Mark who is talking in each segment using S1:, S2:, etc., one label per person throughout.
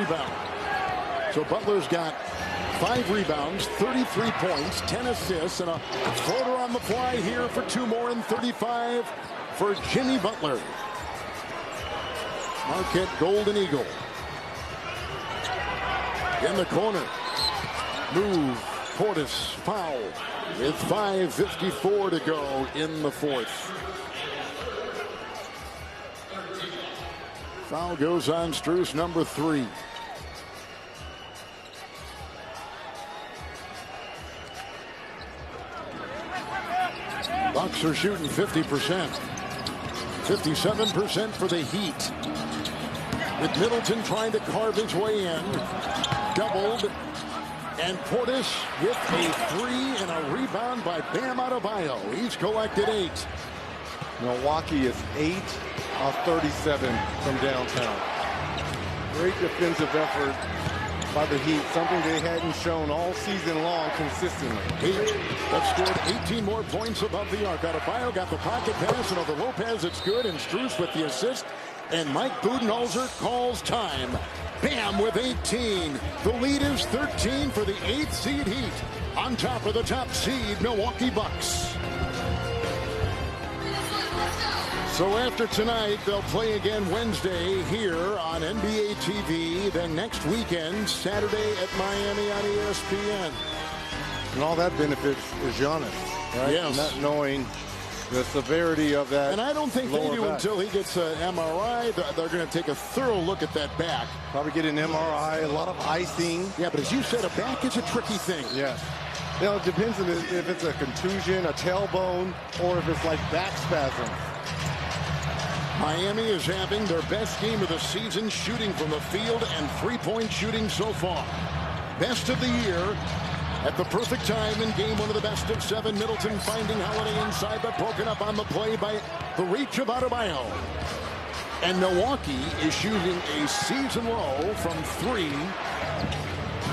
S1: rebound. So Butler's got 5 rebounds, 33 points, 10 assists, and a floater on the fly here for 2 more, and 35 for Jimmy Butler. Marquette Golden Eagle. In the corner. Move. Portis foul with 5:54 to go in the 4th. Foul goes on Strus, number 3. Bucks are shooting 50%. 57% for the Heat. With Middleton trying to carve his way in. Doubled. And Portis with a 3 and a rebound by Bam Adebayo. He's collected 8.
S2: Milwaukee is 8 of 37 from downtown. Great defensive effort by the Heat, something they hadn't shown all season long consistently.
S1: Heat have scored 18 more points above the arc. Adebayo got the pocket pass, and over Lopez, it's good, and Strus with the assist. And Mike Budenholzer calls time. Bam with 18. The lead is 13 for the 8th seed Heat. On top of the top seed, Milwaukee Bucks. So after tonight, they'll play again Wednesday here on NBA TV. Then next weekend, Saturday at Miami on ESPN.
S2: And all that benefits is Giannis, right?
S1: Yes.
S2: Not knowing the severity of that.
S1: And I don't think they do
S2: back.
S1: until he gets an MRI. They're going to take a thorough look at that back.
S2: Probably get an MRI, a lot of icing.
S1: Yeah, but as you said, a back is a tricky thing.
S2: Yes. You know, it depends on if it's a contusion, a tailbone, or if it's like back spasm.
S1: Miami is having their best game of the season shooting from the field and 3-point shooting so far. Best of the year. At the perfect time in game 1 of the best of 7, Middleton finding Holiday inside, but broken up on the play by the reach of Adebayo. And Milwaukee is shooting a season low from 3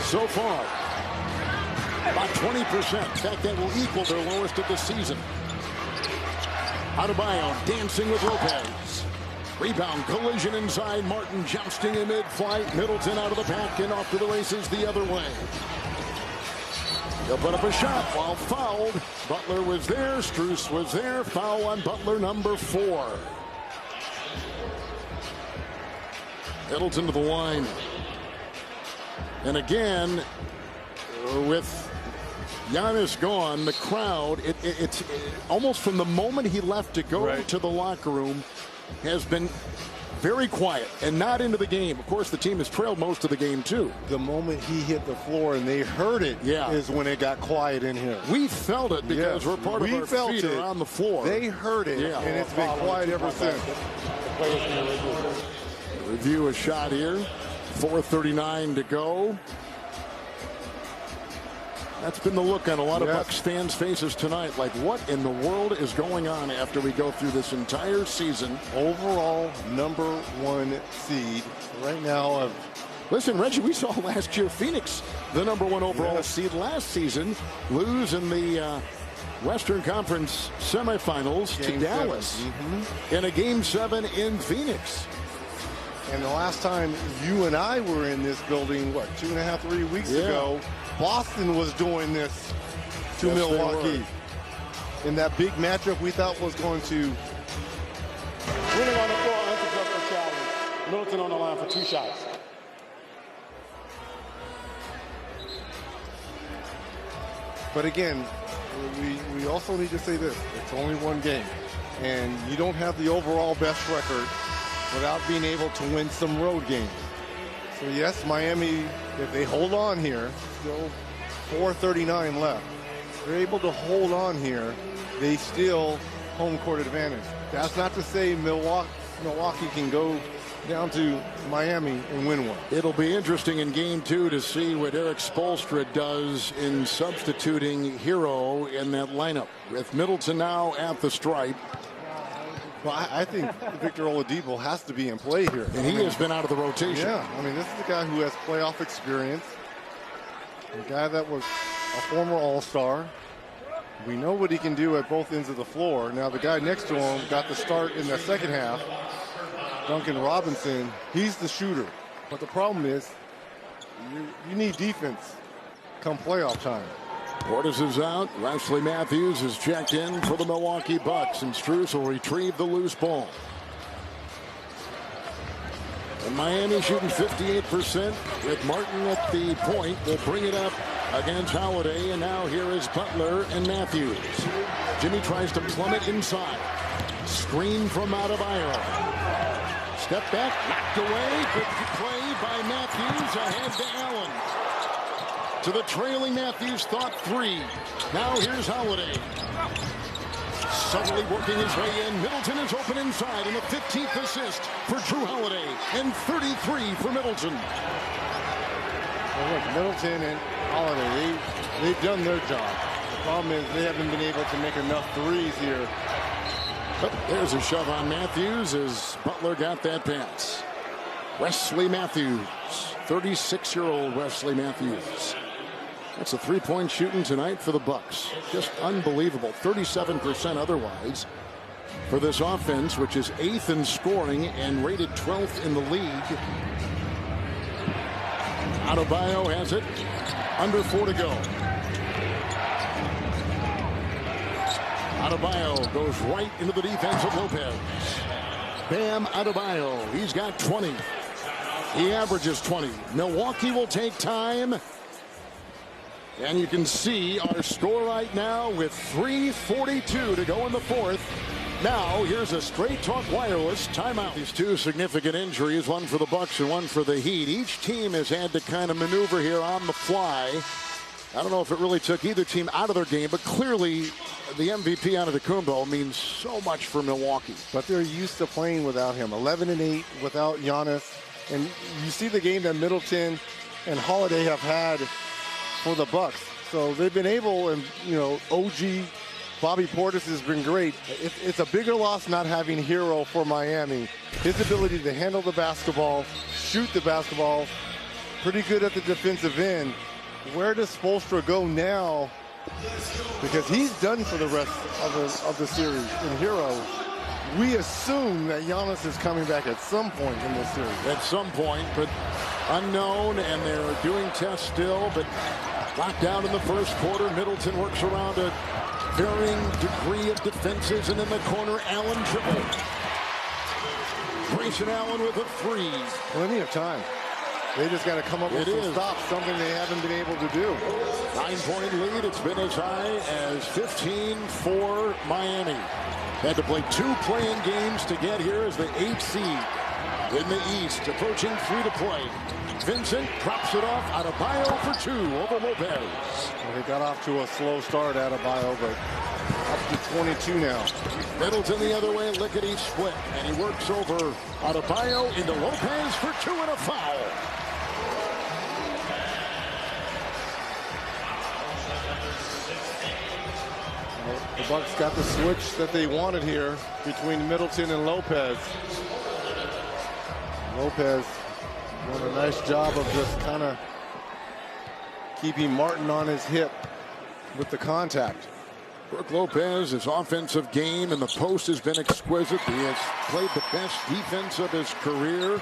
S1: so far. About 20%. In fact, that will equal their lowest of the season. Adebayo dancing with Lopez. Rebound, collision inside. Martin jousting in mid-flight. Middleton out of the pack and off to the races the other way. He'll put up a shot while fouled. Butler was there. Strus was there. Foul on Butler, number 4. Middleton to the line. And again, with Giannis gone, the crowd, it's almost from the moment he left to go to the locker room, has been very quiet and not into the game. Of course, the team has trailed most of the game, too.
S2: The moment he hit the floor and they heard it is when it got quiet in here.
S1: We felt it because we're part of our feet are on the floor.
S2: They heard it, and it's been quiet ever since.
S1: Review a shot here. 4:39 to go. That's been the look on a lot of Bucks fans' faces tonight. Like, what in the world is going on after we go through this entire season?
S2: Overall, number 1 seed right now.
S1: Listen, Reggie, we saw last year Phoenix, the number 1 overall seed last season, lose in the Western Conference semifinals to Dallas in a Game 7 in Phoenix.
S2: And the last time you and I were in this building, what, 2.5, 3 weeks ago, Boston was doing this to Milwaukee. In that big matchup we thought was going to.
S3: Winning on the floor, unsuccessful challenge. Middleton on the line for 2 shots.
S2: But again, we also need to say this. It's only 1 game. And you don't have the overall best record without being able to win some road games. So yes, Miami, if they hold on here, still 4:39 left. They're able to hold on here. They still home court advantage. That's not to say Milwaukee can go down to Miami and win one.
S1: It'll be interesting in game 2 to see what Eric Spoelstra does in substituting Hero in that lineup. With Middleton now at the stripe.
S2: Well, I think Victor Oladipo has to be in play here.
S1: And he has been out of the rotation.
S2: Yeah, I mean, this is a guy who has playoff experience. A guy that was a former All-Star. We know what he can do at both ends of the floor. Now, the guy next to him got the start in the second half. Duncan Robinson, he's the shooter. But the problem is, you need defense come playoff time.
S1: Portis is out. Wesley Matthews is checked in for the Milwaukee Bucks, and Strus will retrieve the loose ball. And Miami shooting 58% with Martin at the point. Will bring it up against Holiday, and now here is Butler and Matthews. Jimmy tries to plumb it inside. Screen from Adebayo. Step back, knocked away. Good play by Matthews. Ahead to Allen. To the trailing Matthews, thought three. Now here's Holiday. Suddenly working his way in. Middleton is open inside, and the 15th assist for Drew Holiday, and 33 for Middleton.
S2: Well, look, Middleton and Holiday, they've done their job. The problem is they haven't been able to make enough threes here.
S1: But there's a shove on Matthews as Butler got that pass. Wesley Matthews, 36-year-old Wesley Matthews. That's a three-point shooting tonight for the Bucks. Just unbelievable. 37% otherwise for this offense, which is 8th in scoring and rated 12th in the league. Adebayo has it. Under 4 to go. Adebayo goes right into the defense of Lopez. Bam Adebayo. He's got 20. He averages 20. Milwaukee will take time. And you can see our score right now with 3:42 to go in the fourth. Now here's a Straight Talk Wireless timeout. These two significant injuries, one for the Bucks and one for the Heat. Each team has had to kind of maneuver here on the fly. I don't know if it really took either team out of their game, but clearly the MVP Antetokounmpo means so much for Milwaukee.
S2: But they're used to playing without him. 11-8 without Giannis. And you see the game that Middleton and Holiday have had for the Bucks. So they've been able, and OG Bobby Portis has been great. It's a bigger loss not having Hero for Miami. His ability to handle the basketball, shoot the basketball, pretty good at the defensive end. Where does Spoelstra go now? Because he's done for the rest of the series in Hero. We assume that Giannis is coming back at some point in this series.
S1: At some point, but unknown, and they're doing tests still, but locked down in the first quarter. Middleton works around a varying degree of defenses, and in the corner, Allen dribble. Grayson Allen with a three.
S2: Plenty of time. They just got to come up with some stops, something they haven't been able to do.
S1: 9-point lead. It's been as high as 15 for Miami. Had to play 2 play-in games to get here as the 8th seed in the East. Approaching 3 to play. Vincent drops it off. Adebayo for 2 over Lopez.
S2: Well, he got off to a slow start, Adebayo, but up to 22 now.
S1: Middleton the other way, lickety split, and he works over Adebayo into Lopez for 2 and a foul.
S2: Well, the Bucks got the switch that they wanted here between Middleton and Lopez. Lopez doing a nice job of just kind of keeping Martin on his hip with the contact.
S1: Brook Lopez, his offensive game in the post has been exquisite. He has played the best defense of his career.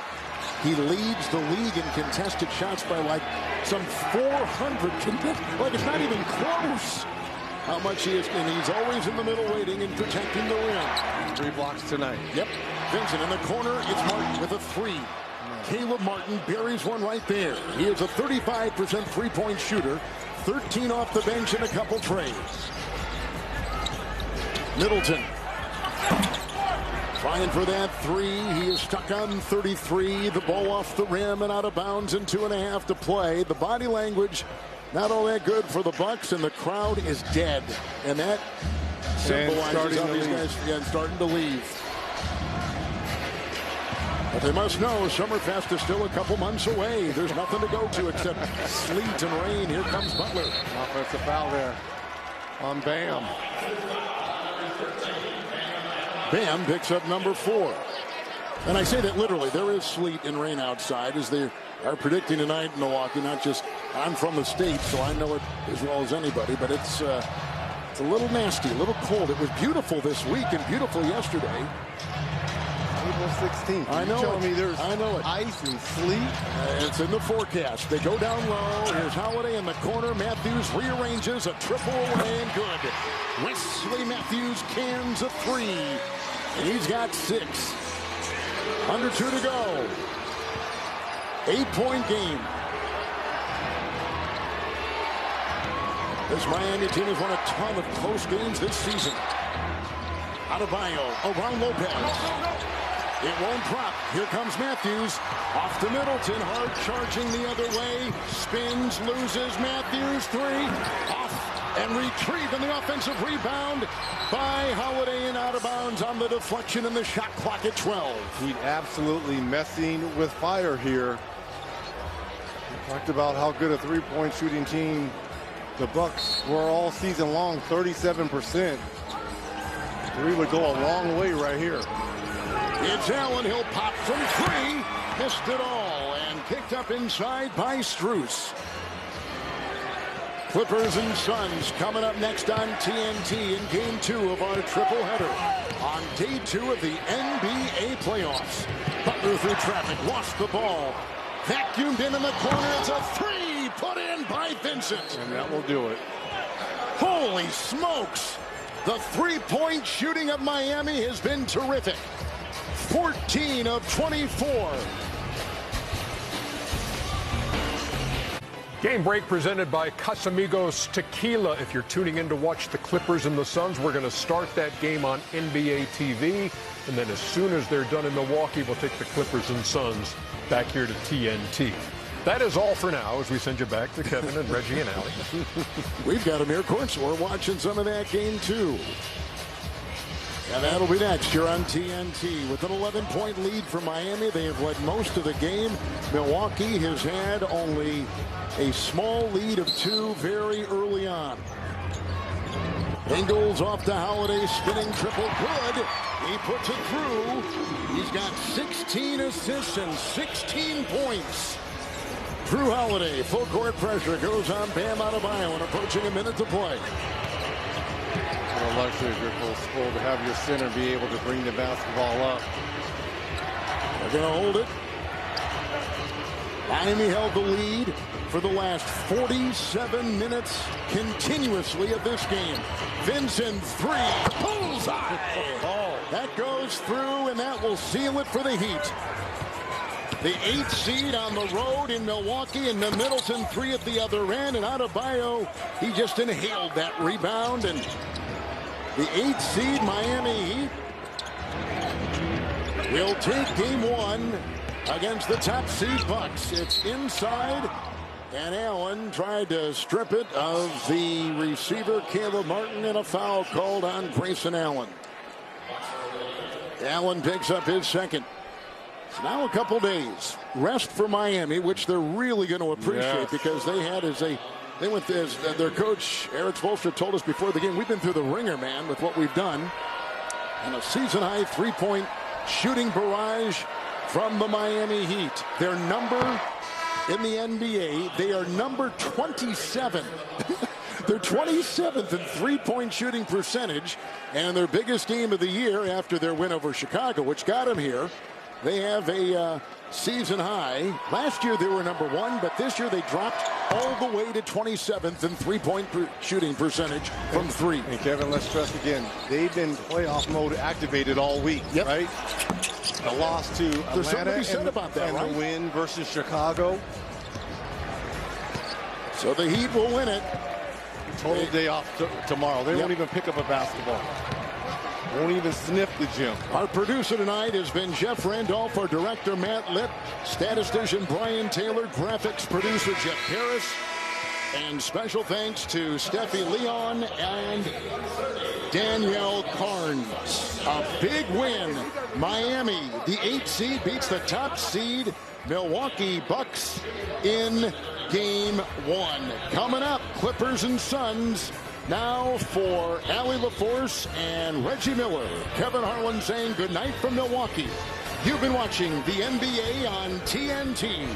S1: He leads the league in contested shots by like some 400. Like it's not even close how much he is. And he's always in the middle waiting and protecting the rim.
S2: 3 blocks tonight.
S1: Yep. Vincent in the corner. It's Martin with a 3. Caleb Martin buries one right there. He is a 35% three-point shooter. 13 off the bench and a couple trades. Middleton trying for that 3. He is stuck on 33. The ball off the rim and out of bounds and 2.5 to play. The body language not all that good for the Bucks, and the crowd is dead. And that symbolizes how these guys starting to leave. But they must know Summerfest is still a couple months away. There's nothing to go to except sleet and rain. Here comes Butler.
S2: Offensive foul there on Bam.
S1: Bam picks up number 4. And I say that literally. There is sleet and rain outside as they are predicting tonight in Milwaukee. Not just, I'm from the state, so I know it as well as anybody. But it's a little nasty, a little cold. It was beautiful this week and beautiful yesterday.
S2: April 16th.
S1: I know.
S2: Tell me there's
S1: I know it.
S2: ice and sleet.
S1: It's in the forecast. They go down low. Here's Holiday in the corner. Matthews rearranges a triple away and good. Wesley Matthews cans a three. And he's got 6. Under 2 to go. 8-point game. This Miami team has won a ton of close games this season. Adebayo around Lopez. It won't drop. Here comes Matthews. Off to Middleton. Hard charging the other way. Spins, loses. Matthews 3. Off and retrieved in the offensive rebound by Holiday and out of bounds on the deflection and the shot clock at 12.
S2: He's absolutely messing with fire here. We talked about how good a three-point shooting team the Bucks were all season long, 37%. 3 would go a long way right here.
S1: It's Allen. He'll pop from 3. Missed it all and picked up inside by Strus. Clippers and Suns coming up next on TNT in game 2 of our tripleheader. On day 2 of the NBA playoffs. Butler through traffic, lost the ball. Vacuumed in the corner. It's a 3 put in by Vincent.
S2: And that will do it.
S1: Holy smokes. The three-point shooting of Miami has been terrific. 14 of 24.
S4: Game break presented by Casamigos Tequila. If you're tuning in to watch the Clippers and the Suns, we're going to start that game on NBA TV. And then as soon as they're done in Milwaukee, we'll take the Clippers and Suns back here to TNT. That is all for now as we send you back to Kevin and Reggie and Allie.
S1: We've got them here, of course. We're watching some of that game, too. And that'll be next here on TNT. With an 11-point lead for Miami, they have led most of the game. Milwaukee has had only a small lead of 2 very early on. Ingles off to Holiday, spinning triple, good. He puts it through. He's got 16 assists and 16 points. Drew Holiday, full court pressure, goes on Bam Adebayo and approaching a minute to play.
S2: What a luxury if you're Coach Sproul to have your center be able to bring the basketball up.
S1: They're going to hold it. Miami held the lead for the last 47 minutes continuously of this game. Vincent 3. Bullseye. That goes through, and that will seal it for the Heat. The 8th seed on the road in Milwaukee, and the Middleton 3 at the other end. And Adebayo, he just inhaled that rebound. And the 8th seed Miami Heat will take game 1 against the top seed Bucks. It's inside, and Allen tried to strip it of the receiver Caleb Martin, and a foul called on Grayson Allen. Allen picks up his second. So now a couple days rest for Miami, which they're really going to appreciate, because they had they went as their coach Eric Spoelstra told us before the game, we've been through the ringer, man, with what we've done. And a season high 3-point shooting barrage from the Miami Heat. Their number in the NBA, they are number 27. They're 27th in 3-point shooting percentage, and their biggest game of the year after their win over Chicago, which got them here. They have a season high. Last year they were number 1, but this year they dropped all the way to 27th in 3-point shooting percentage from 3.
S2: And Kevin, let's stress again, they've been playoff mode activated all week, right? The loss to Atlanta and the win versus Chicago.
S1: So the Heat will win it.
S2: Total day off tomorrow. They won't even pick up a basketball. Won't even sniff the gym.
S1: Our producer tonight has been Jeff Randolph, our director Matt Lipp, statistician Brian Taylor, graphics producer Jeff Harris, and special thanks to Steffi Leon and Danielle Carnes. A big win. Miami, the 8th seed, beats the top seed Milwaukee Bucks in game 1. Coming up, Clippers and Suns. Now for Allie LaForce and Reggie Miller. Kevin Harlan saying good night from Milwaukee. You've been watching the NBA on TNT.